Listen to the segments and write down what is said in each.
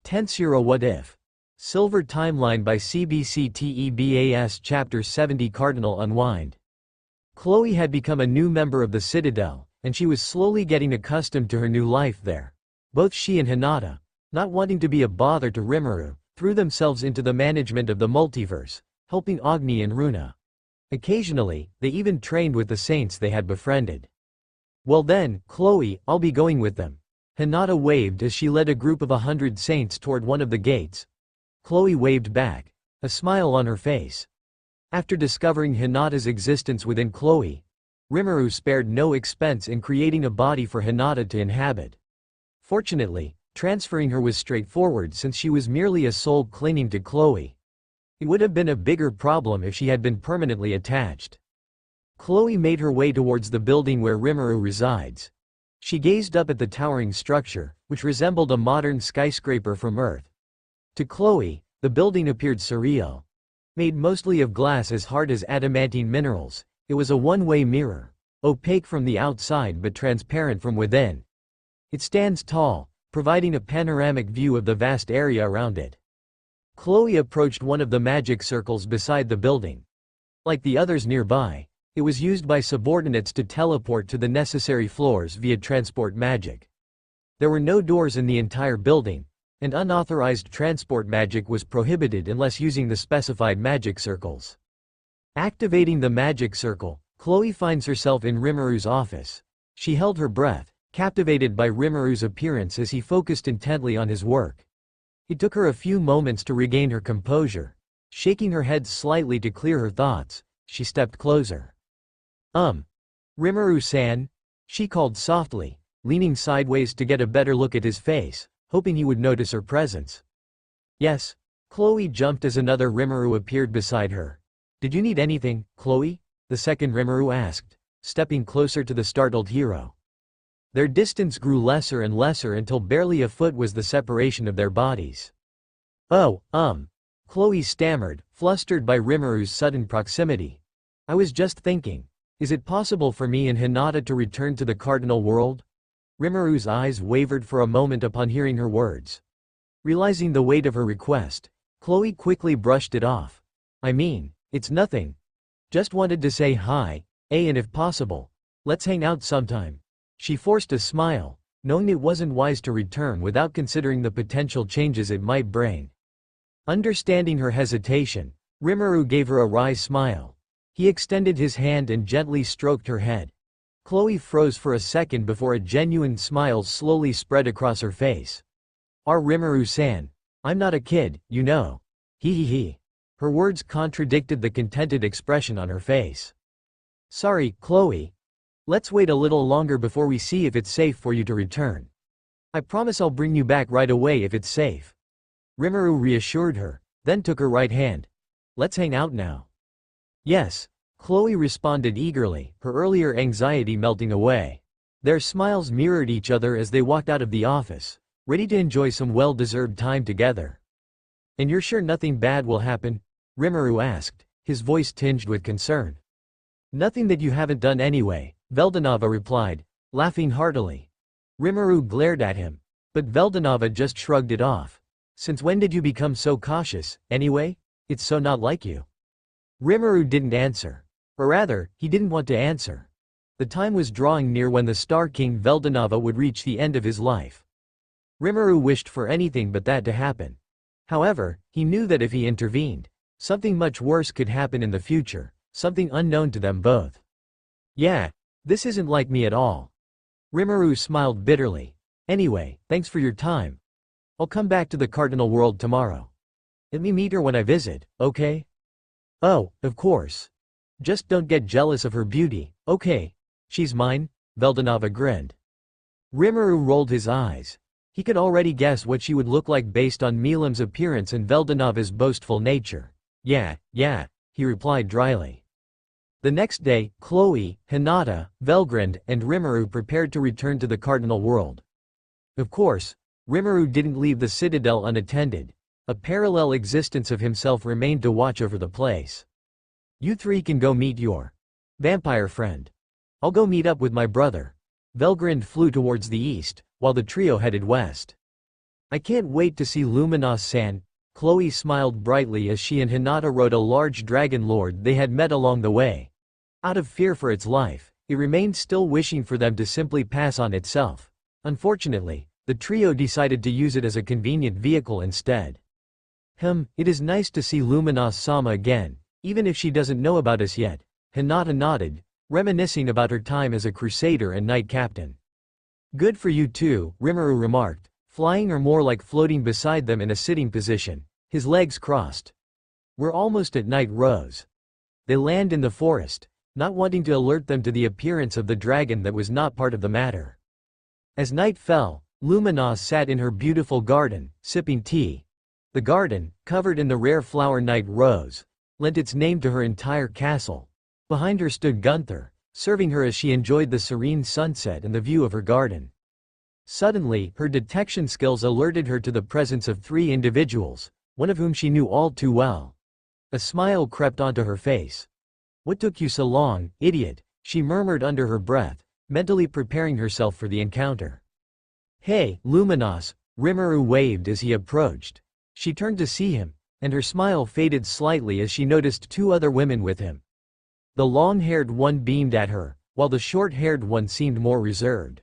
Tensura What If? Silver Timeline by CBCTEBAS Chapter 70 Cardinal Unwind. Chloe had become a new member of the Citadel, and she was slowly getting accustomed to her new life there. Both she and Hinata, not wanting to be a bother to Rimuru, threw themselves into the management of the multiverse, helping Agni and Runa. Occasionally, they even trained with the saints they had befriended. Well then, Chloe, I'll be going with them. Hinata waved as she led a group of 100 saints toward one of the gates. Chloe waved back, a smile on her face. After discovering Hinata's existence within Chloe, Rimuru spared no expense in creating a body for Hinata to inhabit. Fortunately, transferring her was straightforward since she was merely a soul clinging to Chloe. It would have been a bigger problem if she had been permanently attached. Chloe made her way towards the building where Rimuru resides. She gazed up at the towering structure, which resembled a modern skyscraper from Earth. To Chloe, the building appeared surreal. Made mostly of glass as hard as adamantine minerals, it was a one-way mirror, opaque from the outside but transparent from within. It stands tall, providing a panoramic view of the vast area around it. Chloe approached one of the magic circles beside the building. Like the others nearby, it was used by subordinates to teleport to the necessary floors via transport magic. There were no doors in the entire building, and unauthorized transport magic was prohibited unless using the specified magic circles. Activating the magic circle, Chloe finds herself in Rimuru's office. She held her breath, captivated by Rimuru's appearance as he focused intently on his work. It took her a few moments to regain her composure. Shaking her head slightly to clear her thoughts, she stepped closer. Rimuru-san, she called softly, leaning sideways to get a better look at his face, hoping he would notice her presence. Yes. Chloe jumped as another Rimuru appeared beside her. Did you need anything, Chloe? The second Rimuru asked, stepping closer to the startled hero. Their distance grew lesser and lesser until barely a foot was the separation of their bodies. Chloe stammered, flustered by Rimuru's sudden proximity. I was just thinking. Is it possible for me and Hinata to return to the Cardinal world? Rimuru's eyes wavered for a moment upon hearing her words. Realizing the weight of her request, Chloe quickly brushed it off. I mean, it's nothing. Just wanted to say hi, and if possible, let's hang out sometime. She forced a smile, knowing it wasn't wise to return without considering the potential changes it might bring. Understanding her hesitation, Rimuru gave her a wry smile. He extended his hand and gently stroked her head. Chloe froze for a second before a genuine smile slowly spread across her face. Rimuru-san, I'm not a kid, you know. He. Her words contradicted the contented expression on her face. Sorry, Chloe. Let's wait a little longer before we see if it's safe for you to return. I promise I'll bring you back right away if it's safe. Rimuru reassured her, then took her right hand. Let's hang out now. Yes, Chloe responded eagerly, her earlier anxiety melting away. Their smiles mirrored each other as they walked out of the office, ready to enjoy some well-deserved time together. And you're sure nothing bad will happen? Rimuru asked, his voice tinged with concern. Nothing that you haven't done anyway, Veldanava replied, laughing heartily. Rimuru glared at him, but Veldanava just shrugged it off. Since when did you become so cautious, anyway? It's so not like you. Rimuru didn't answer. Or rather, he didn't want to answer. The time was drawing near when the Star King Veldanava would reach the end of his life. Rimuru wished for anything but that to happen. However, he knew that if he intervened, something much worse could happen in the future, something unknown to them both. Yeah, this isn't like me at all. Rimuru smiled bitterly. Anyway, thanks for your time. I'll come back to the Cardinal world tomorrow. Let me meet her when I visit, okay? Oh, of course. Just don't get jealous of her beauty, okay? She's mine, Veldanava grinned. Rimuru rolled his eyes. He could already guess what she would look like based on Milam's appearance and Veldanava's boastful nature. Yeah, he replied dryly. The next day, Chloe, Hinata, Velgrind, and Rimuru prepared to return to the Cardinal world. Of course, Rimuru didn't leave the Citadel unattended. A parallel existence of himself remained to watch over the place. You three can go meet your vampire friend. I'll go meet up with my brother. Velgrind flew towards the east, while the trio headed west. I can't wait to see Luminas-san. Chloe smiled brightly as she and Hinata rode a large dragon lord they had met along the way. Out of fear for its life, it remained still wishing for them to simply pass on itself. Unfortunately, the trio decided to use it as a convenient vehicle instead. It is nice to see Luminas-sama again, even if she doesn't know about us yet. Hinata nodded, reminiscing about her time as a crusader and knight captain. Good for you too, Rimuru remarked, flying or more like floating beside them in a sitting position, his legs crossed. We're almost at night, Rose. They land in the forest, not wanting to alert them to the appearance of the dragon that was not part of the matter. As night fell, Luminas sat in her beautiful garden, sipping tea. The garden, covered in the rare flower night rose, lent its name to her entire castle. Behind her stood Gunther, serving her as she enjoyed the serene sunset and the view of her garden. Suddenly, her detection skills alerted her to the presence of 3 individuals, one of whom she knew all too well. A smile crept onto her face. What took you so long, idiot? She murmured under her breath, mentally preparing herself for the encounter. Hey, Luminas, Rimuru waved as he approached. She turned to see him, and her smile faded slightly as she noticed 2 other women with him. The long-haired one beamed at her, while the short-haired one seemed more reserved.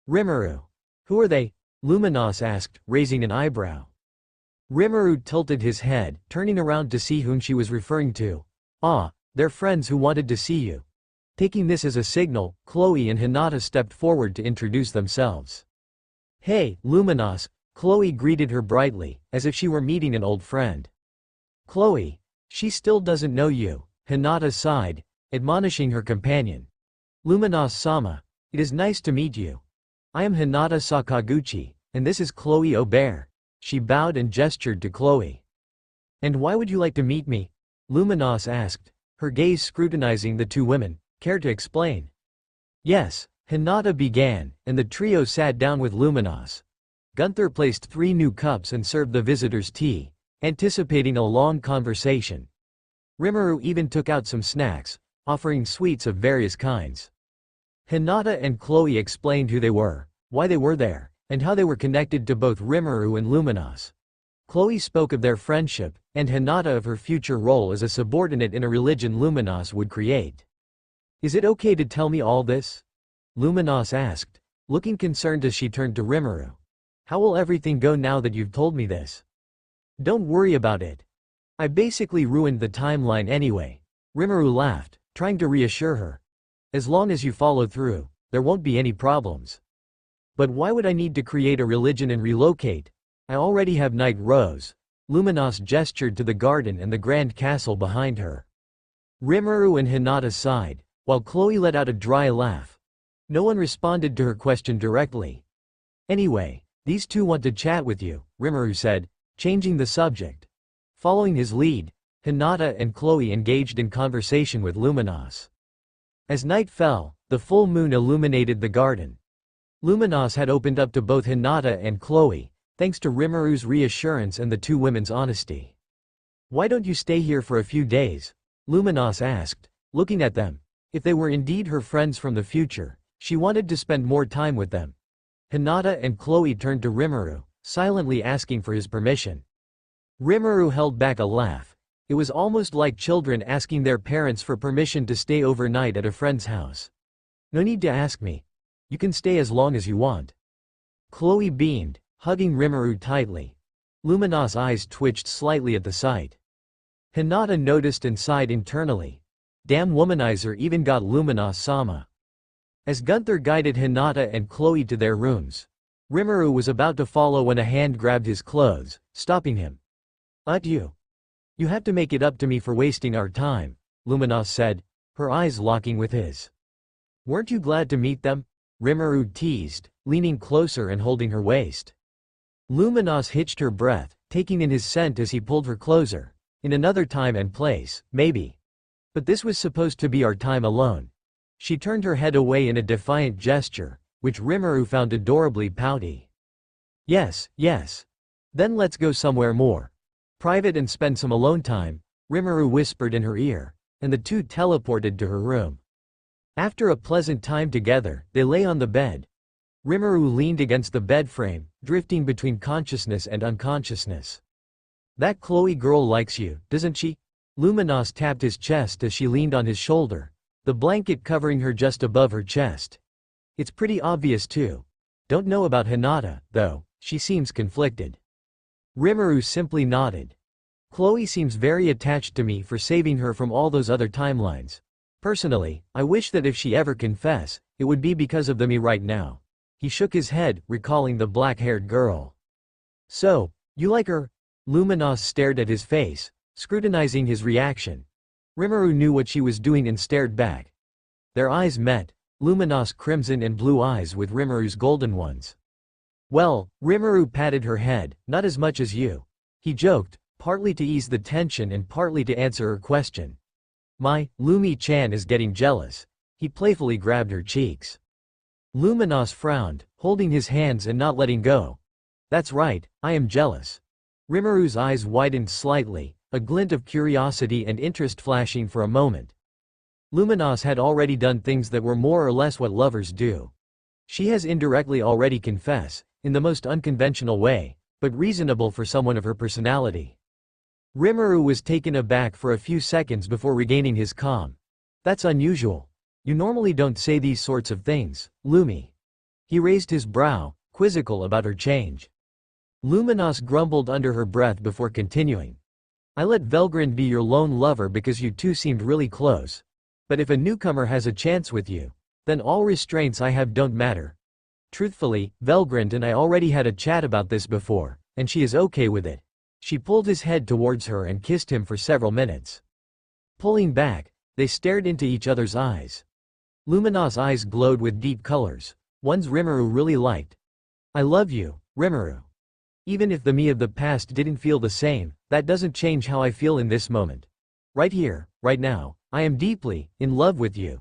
Rimuru. Who are they? Luminas asked, raising an eyebrow. Rimuru tilted his head, turning around to see whom she was referring to. Ah, they're friends who wanted to see you. Taking this as a signal, Chloe and Hinata stepped forward to introduce themselves. Hey, Luminas, Chloe greeted her brightly, as if she were meeting an old friend. Chloe. She still doesn't know you, Hinata sighed, admonishing her companion. Luminas-sama. It is nice to meet you. I am Hinata Sakaguchi, and this is Chloe Aubert. She bowed and gestured to Chloe. And why would you like to meet me? Luminas asked, her gaze scrutinizing the 2 women. Care to explain? Yes, Hinata began, and the trio sat down with Luminas. Gunther placed 3 new cups and served the visitors tea, anticipating a long conversation. Rimuru even took out some snacks, offering sweets of various kinds. Hinata and Chloe explained who they were, why they were there, and how they were connected to both Rimuru and Luminas. Chloe spoke of their friendship, and Hinata of her future role as a subordinate in a religion Luminas would create. Is it okay to tell me all this? Luminas asked, looking concerned as she turned to Rimuru. How will everything go now that you've told me this? Don't worry about it. I basically ruined the timeline anyway. Rimuru laughed, trying to reassure her. As long as you follow through, there won't be any problems. But why would I need to create a religion and relocate? I already have Night Rose. Luminas gestured to the garden and the grand castle behind her. Rimuru and Hinata sighed, while Chloe let out a dry laugh. No one responded to her question directly. Anyway, these 2 want to chat with you, Rimuru said, changing the subject. Following his lead, Hinata and Chloe engaged in conversation with Luminas. As night fell, the full moon illuminated the garden. Luminas had opened up to both Hinata and Chloe, thanks to Rimuru's reassurance and the 2 women's honesty. Why don't you stay here for a few days? Luminas asked, looking at them. If they were indeed her friends from the future, she wanted to spend more time with them. Hinata and Chloe turned to Rimuru, silently asking for his permission. Rimuru held back a laugh. It was almost like children asking their parents for permission to stay overnight at a friend's house. No need to ask me. You can stay as long as you want. Chloe beamed, hugging Rimuru tightly. Luminas' eyes twitched slightly at the sight. Hinata noticed and sighed internally. Damn womanizer even got Luminas-sama. As Gunther guided Hinata and Chloe to their rooms, Rimuru was about to follow when a hand grabbed his clothes, stopping him. You. You have to make it up to me for wasting our time, Luminas said, her eyes locking with his. Weren't you glad to meet them? Rimuru teased, leaning closer and holding her waist. Luminas hitched her breath, taking in his scent as he pulled her closer. In another time and place, maybe. But this was supposed to be our time alone. She turned her head away in a defiant gesture, which Rimuru found adorably pouty. Yes, yes. Then let's go somewhere more private and spend some alone time, Rimuru whispered in her ear, and the 2 teleported to her room. After a pleasant time together, they lay on the bed. Rimuru leaned against the bed frame, drifting between consciousness and unconsciousness. That Chloe girl likes you, doesn't she? Luminas tapped his chest as she leaned on his shoulder, the blanket covering her just above her chest. It's pretty obvious too. Don't know about Hinata, though, she seems conflicted. Rimuru simply nodded. Chloe seems very attached to me for saving her from all those other timelines. Personally, I wish that if she ever confess, it would be because of me right now. He shook his head, recalling the black-haired girl. So, you like her? Luminas stared at his face, scrutinizing his reaction. Rimuru knew what she was doing and stared back. Their eyes met, Luminas' crimson and blue eyes with Rimuru's golden ones. Well, Rimuru patted her head, not as much as you. He joked, partly to ease the tension and partly to answer her question. Lumi-chan is getting jealous. He playfully grabbed her cheeks. Luminas frowned, holding his hands and not letting go. That's right, I am jealous. Rimuru's eyes widened slightly, a glint of curiosity and interest flashing for a moment. Luminas had already done things that were more or less what lovers do. She has indirectly already confessed, in the most unconventional way, but reasonable for someone of her personality. Rimuru was taken aback for a few seconds before regaining his calm. That's unusual. You normally don't say these sorts of things, Lumi. He raised his brow, quizzical about her change. Luminas grumbled under her breath before continuing. I let Velgrind be your lone lover because you two seemed really close. But if a newcomer has a chance with you, then all restraints I have don't matter. Truthfully, Velgrind and I already had a chat about this before, and she is okay with it. She pulled his head towards her and kissed him for several minutes. Pulling back, they stared into each other's eyes. Luminas' eyes glowed with deep colors, ones Rimuru really liked. I love you, Rimuru. Even if the me of the past didn't feel the same, that doesn't change how I feel in this moment. Right here, right now, I am deeply in love with you.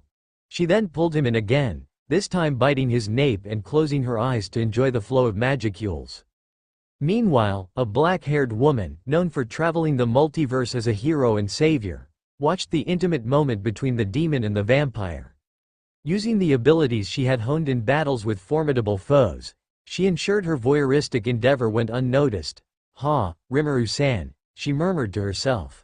She then pulled him in again, this time biting his nape and closing her eyes to enjoy the flow of magicules. Meanwhile, a black-haired woman, known for traveling the multiverse as a hero and savior, watched the intimate moment between the demon and the vampire. Using the abilities she had honed in battles with formidable foes, she ensured her voyeuristic endeavor went unnoticed. Ha, Rimuru-san, she murmured to herself.